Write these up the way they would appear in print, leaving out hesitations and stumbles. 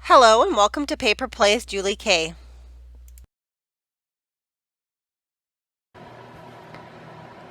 Hello and welcome to Paper Plays Julie K.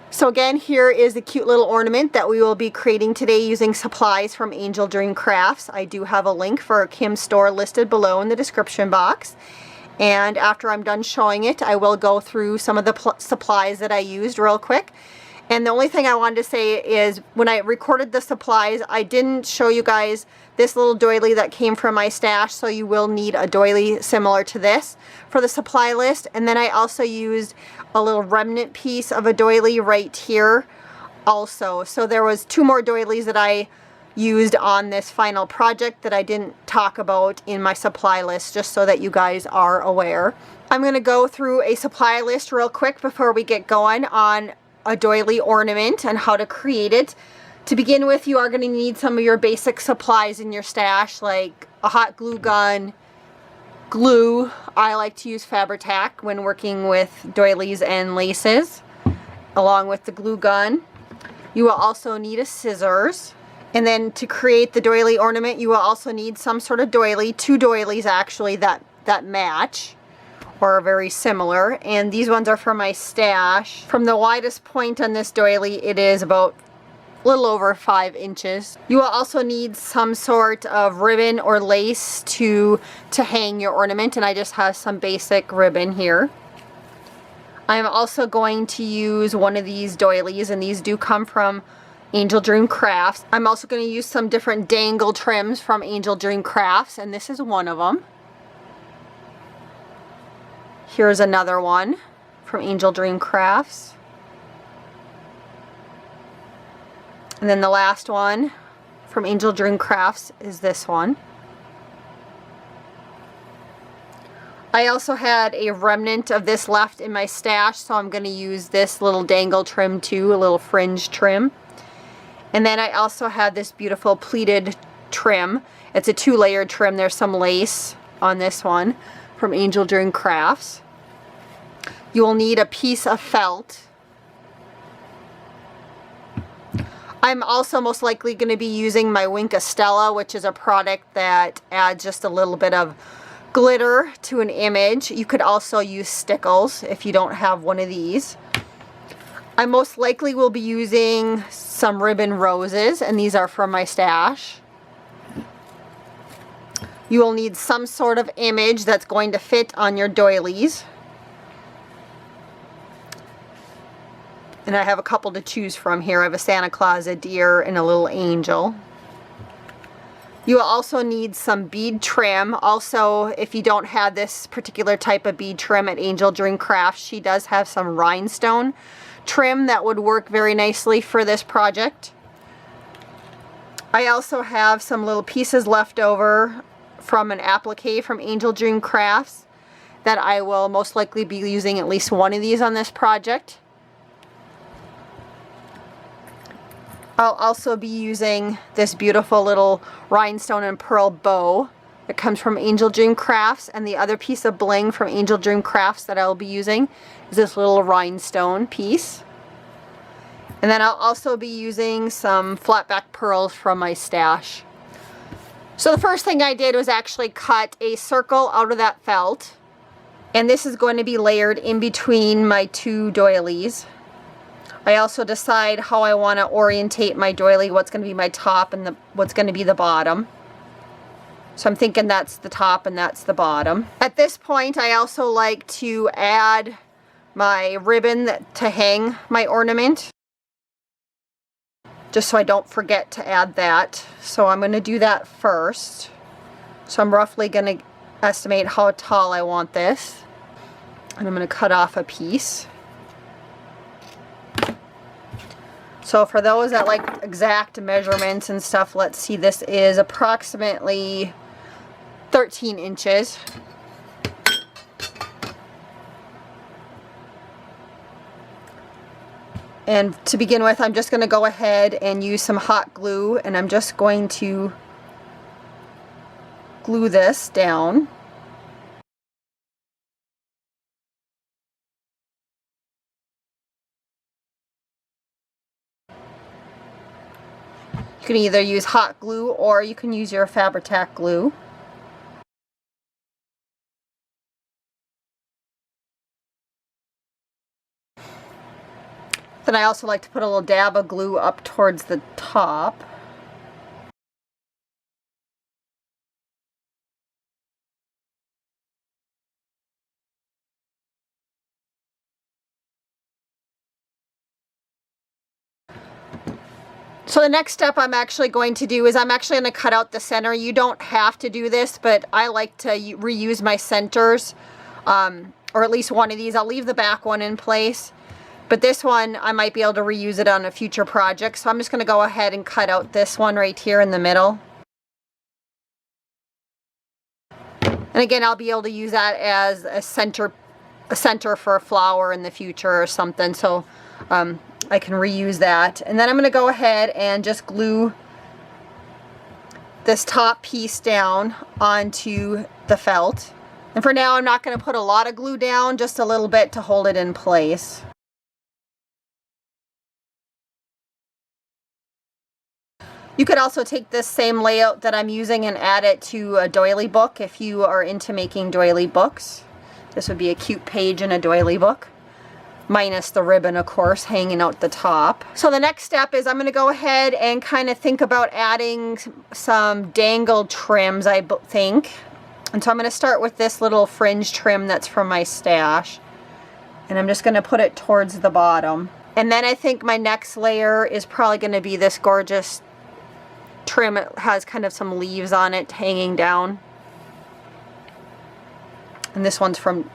So again, here is the cute little ornament that we will be creating today using supplies from Angel Dream Crafts. I do have a link for Kim's store listed below in the description box. And after I'm done showing it, I will go through some of the supplies that I used real quick. And the only thing I wanted to say is when I recorded the supplies, I didn't show you guys this little doily that came from my stash, so you will need a doily similar to this for the supply list. And then I also used a little remnant piece of a doily right here also. So there was 2 more doilies that I used on this final project that I didn't talk about in my supply list, just so that you guys are aware. I'm going to go through a supply list real quick before we get going on a doily ornament and how to create it. To begin with, you are going to need some of your basic supplies in your stash, like a hot glue gun, glue. I like to use Fabri-Tac when working with doilies and laces, along with the glue gun. You will also need a scissors. And then to create the doily ornament, you will also need some sort of doily, 2 doilies actually that match or are very similar, and these ones are from my stash. From the widest point on this doily, it is about a little over 5 inches. You will also need some sort of ribbon or lace to hang your ornament, and I just have some basic ribbon here. I'm also going to use one of these doilies, and these do come from Angel Dream Crafts. I'm also going to use some different dangle trims from Angel Dream Crafts, and this is one of them. Here's another one from Angel Dream Crafts. And then the last one from Angel Dream Crafts is this one. I also had a remnant of this left in my stash, so I'm going to use this little dangle trim too, a little fringe trim. And then I also had this beautiful pleated trim. It's a 2-layered trim. There's some lace on this one from Angel Dream Crafts. You will need a piece of felt. I'm also most likely going to be using my Wink Estella, which is a product that adds just a little bit of glitter to an image. You could also use stickles if you don't have one of these. I most likely will be using some ribbon roses, and these are from my stash. You will need some sort of image that's going to fit on your doilies. And I have a couple to choose from here. I have a Santa Claus, a deer, and a little angel. You will also need some bead trim. Also, if you don't have this particular type of bead trim at Angel Dream Crafts, she does have some rhinestone trim that would work very nicely for this project. I also have some little pieces left over from an applique from Angel Dream Crafts that I will most likely be using at least one of these on this project. I'll also be using this beautiful little rhinestone and pearl bow that comes from Angel Dream Crafts, and the other piece of bling from Angel Dream Crafts that I'll be using is this little rhinestone piece. And then I'll also be using some flat back pearls from my stash. So the first thing I did was actually cut a circle out of that felt, and this is going to be layered in between my 2 doilies. I also decide how I want to orientate my doily, what's going to be my top and what's going to be the bottom. So I'm thinking that's the top and that's the bottom. At this point, I also like to add my ribbon to hang my ornament, just so I don't forget to add that. So I'm going to do that first. So I'm roughly going to estimate how tall I want this, and I'm going to cut off a piece. So for those that like exact measurements and stuff, let's see, this is approximately 13 inches. And to begin with, I'm just going to go ahead and use some hot glue, and I'm just going to glue this down. You can either use hot glue or you can use your Fabri-Tac glue. Then I also like to put a little dab of glue up towards the top. So the next step I'm actually going to do is I'm actually going to cut out the center. You don't have to do this, but I like to reuse my centers, or at least one of these. I'll leave the back one in place, but this one I might be able to reuse it on a future project. So I'm just going to go ahead and cut out this one right here in the middle. And again, I'll be able to use that as a center for a flower in the future or something. So I can reuse that. And then I'm going to go ahead and just glue this top piece down onto the felt. And for now, I'm not going to put a lot of glue down, just a little bit to hold it in place. You could also take this same layout that I'm using and add it to a doily book if you are into making doily books. This would be a cute page in a doily book, minus the ribbon, of course, hanging out the top. So the next step is I'm going to go ahead and kind of think about adding some dangled trims, I think. And so I'm going to start with this little fringe trim that's from my stash. And I'm just going to put it towards the bottom. And then I think my next layer is probably going to be this gorgeous trim. It has kind of some leaves on it hanging down. And this one's from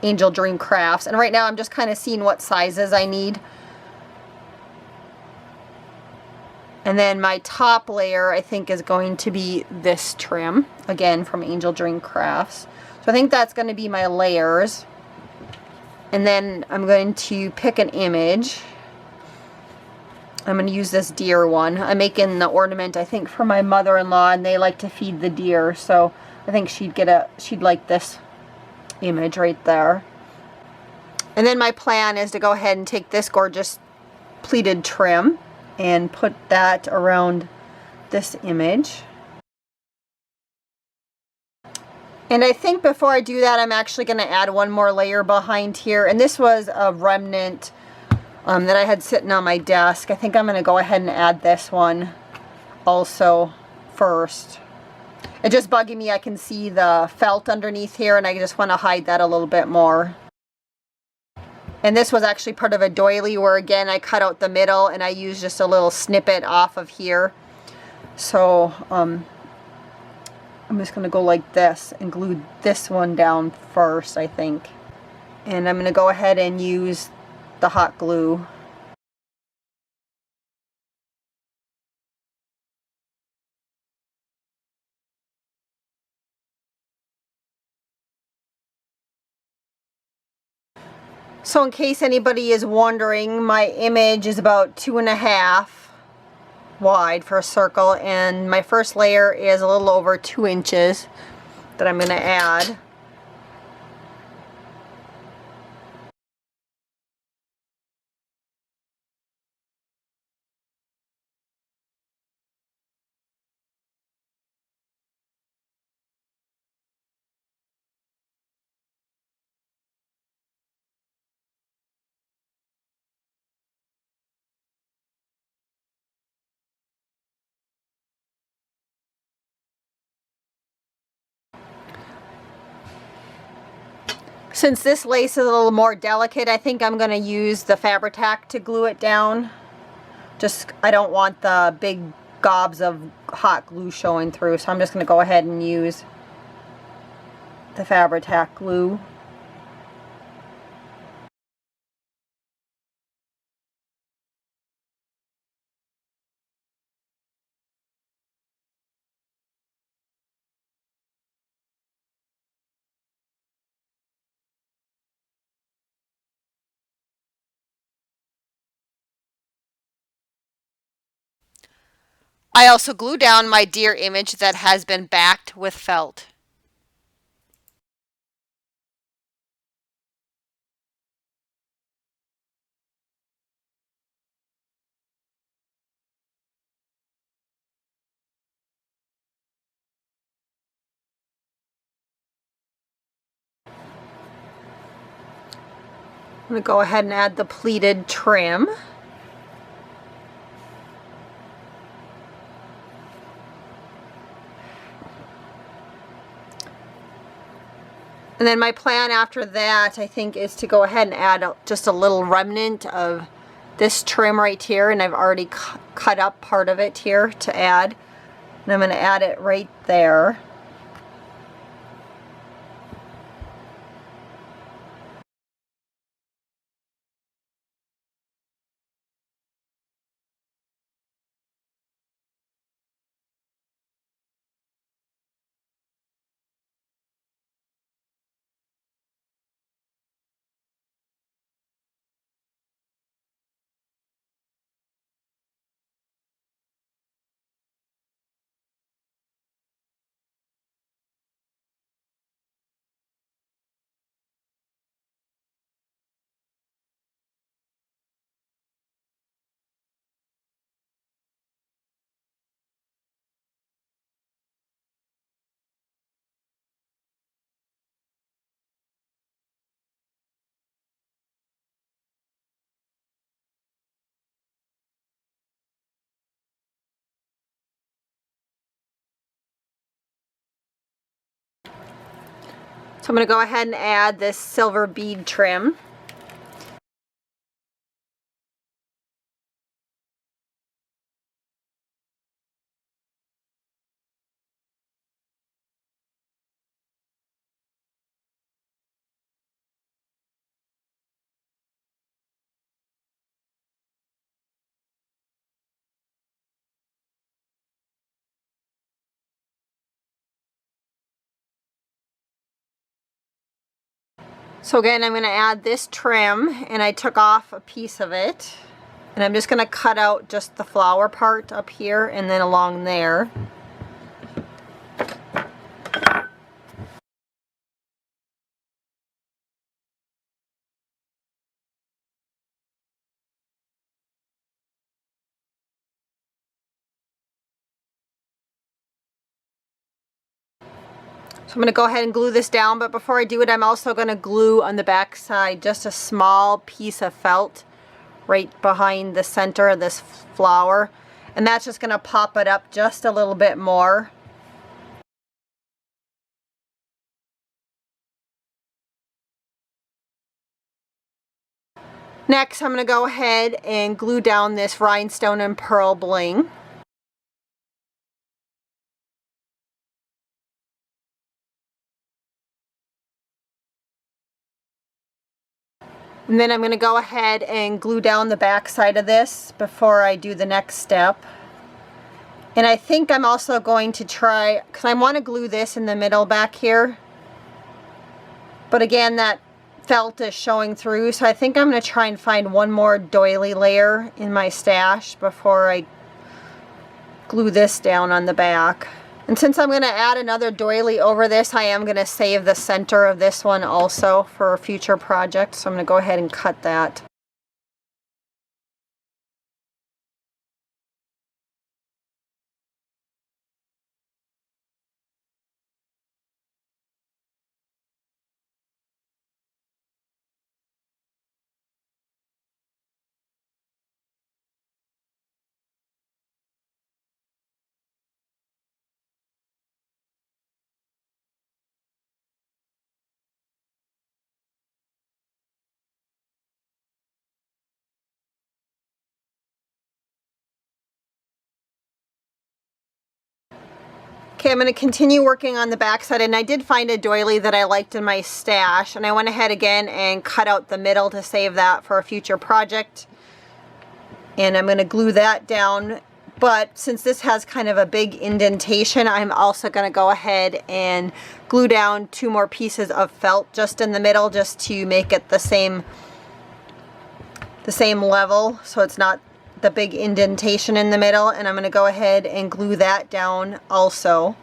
Angel Dream Crafts. And right now I'm just kind of seeing what sizes I need. And then my top layer I think is going to be this trim, again from Angel Dream Crafts. So I think that's going to be my layers. And then I'm going to pick an image. I'm going to use this deer one. I'm making the ornament, I think, for my mother-in-law, and they like to feed the deer, so I think she'd like this image right there. And then my plan is to go ahead and take this gorgeous pleated trim and put that around this image. And I think before I do that, I'm actually going to add one more layer behind here, and this was a remnant that I had sitting on my desk. I think I'm going to go ahead and add this one also first. It's just bugging me. I can see the felt underneath here, and I just want to hide that a little bit more. And this was actually part of a doily where, again, I cut out the middle and I used just a little snippet off of here. So I'm just going to go like this and glue this one down first, I think. And I'm going to go ahead and use the hot glue. So in case anybody is wondering, my image is about 2.5 wide for a circle, and my first layer is a little over 2 inches that I'm going to add. Since this lace is a little more delicate, I think I'm going to use the Fabri-Tac to glue it down. I don't want the big gobs of hot glue showing through, so I'm just going to go ahead and use the Fabri-Tac glue. I also glue down my deer image that has been backed with felt. I'm going to go ahead and add the pleated trim. And then my plan after that, I think, is to go ahead and add just a little remnant of this trim right here. And I've already cut up part of it here to add. And I'm going to add it right there. So I'm going to go ahead and add this silver bead trim. So again, I'm going to add this trim, and I took off a piece of it. And I'm just going to cut out just the flower part up here and then along there. So I'm going to go ahead and glue this down, but before I do it, I'm also going to glue on the back side just a small piece of felt right behind the center of this flower. And that's just going to pop it up just a little bit more. Next, I'm going to go ahead and glue down this rhinestone and pearl bling. And then I'm going to go ahead and glue down the back side of this before I do the next step. And I think I'm also going to try, because I want to glue this in the middle back here. But again, that felt is showing through, so I think I'm going to try and find one more doily layer in my stash before I glue this down on the back. And since I'm going to add another doily over this, I am going to save the center of this one also for a future project. So I'm going to go ahead and cut that. Okay, I'm going to continue working on the back side, and I did find a doily that I liked in my stash, and I went ahead again and cut out the middle to save that for a future project. And I'm going to glue that down, but since this has kind of a big indentation, I'm also going to go ahead and glue down 2 more pieces of felt just in the middle, just to make it the same level, so it's not the big indentation in the middle. And I'm going to go ahead and glue that down also.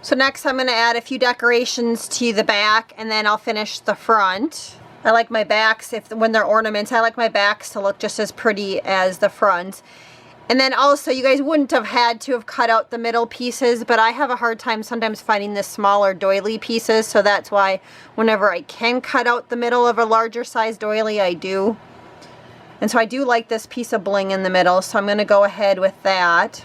So next I'm going to add a few decorations to the back, and then I'll finish the front. I like my backs, when they're ornaments, I like my backs to look just as pretty as the front. And then also, you guys wouldn't have had to have cut out the middle pieces, but I have a hard time sometimes finding the smaller doily pieces, so that's why whenever I can cut out the middle of a larger size doily, I do. And so I do like this piece of bling in the middle, so I'm going to go ahead with that.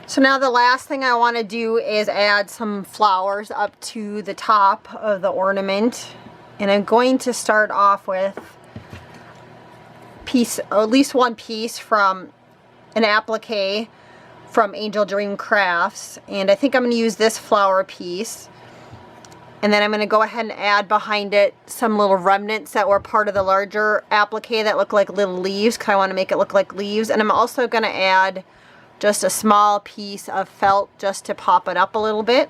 So now the last thing I want to do is add some flowers up to the top of the ornament. And I'm going to start off with at least one piece from an applique from Angel Dream Crafts. And I think I'm going to use this flower piece. And then I'm going to go ahead and add behind it some little remnants that were part of the larger applique that look like little leaves, because I want to make it look like leaves. And I'm also going to add just a small piece of felt just to pop it up a little bit.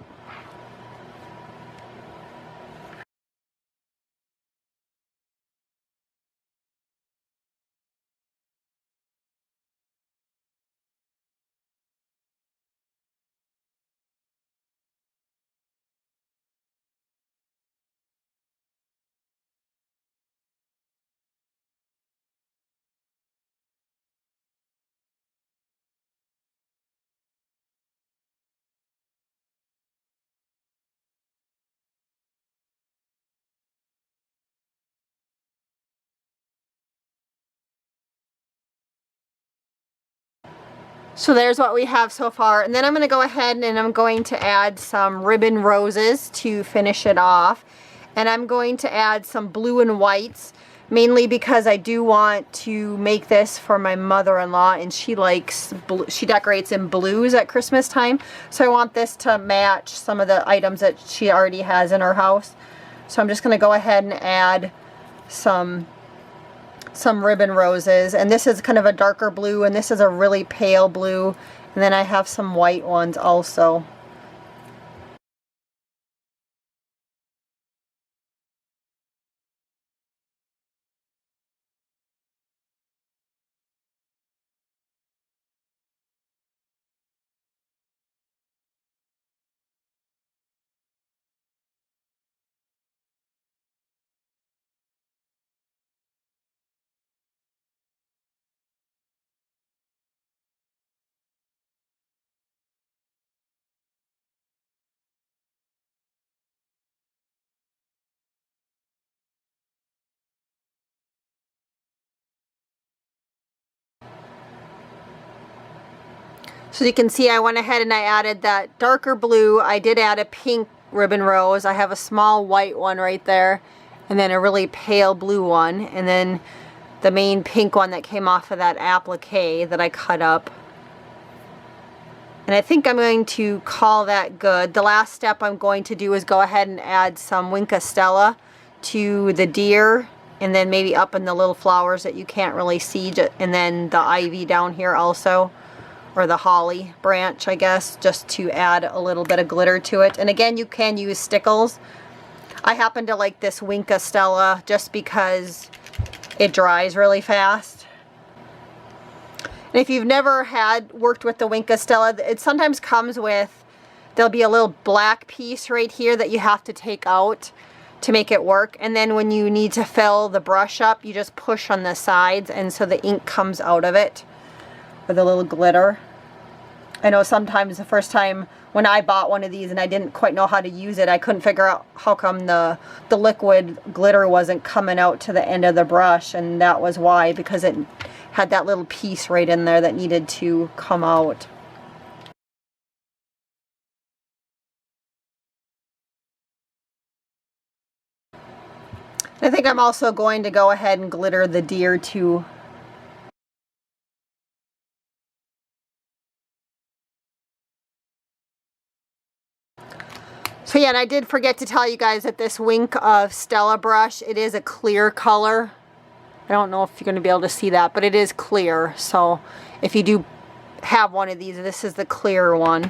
So there's what we have so far, and then I'm going to go ahead and I'm going to add some ribbon roses to finish it off, and I'm going to add some blue and whites, mainly because I do want to make this for my mother-in-law, and she decorates in blues at Christmas time, so I want this to match some of the items that she already has in her house. So I'm just going to go ahead and add some ribbon roses, and this is kind of a darker blue, and this is a really pale blue, and then I have some white ones also. So you can see I went ahead and I added that darker blue. I did add a pink ribbon rose. I have a small white one right there, and then a really pale blue one, and then the main pink one that came off of that applique that I cut up. And I think I'm going to call that good. The last step I'm going to do is go ahead and add some Winka Stella to the deer, and then maybe up in the little flowers that you can't really see, and then the ivy down here also, or the holly branch, I guess, just to add a little bit of glitter to it. And again, you can use stickles. I happen to like this Winka Stella just because it dries really fast. And if you've never worked with the Winka Stella, it sometimes comes with, there'll be a little black piece right here that you have to take out to make it work. And then when you need to fill the brush up, you just push on the sides, and so the ink comes out of it with a little glitter. I know sometimes the first time when I bought one of these and I didn't quite know how to use it, I couldn't figure out how come the liquid glitter wasn't coming out to the end of the brush, and that was why, because it had that little piece right in there that needed to come out. I think I'm also going to go ahead and glitter the deer too. So yeah, and I did forget to tell you guys that this Wink of Stella brush, it is a clear color. I don't know if you're going to be able to see that, but it is clear. So if you do have one of these, this is the clear one.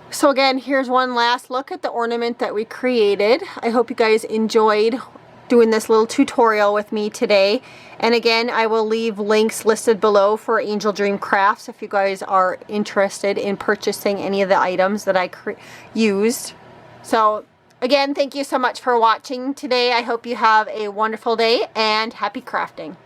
So again, here's one last look at the ornament that we created. I hope you guys enjoyed doing this little tutorial with me today. And again, I will leave links listed below for Angel Dream Crafts if you guys are interested in purchasing any of the items that I used. So again, thank you so much for watching today. I hope you have a wonderful day and happy crafting.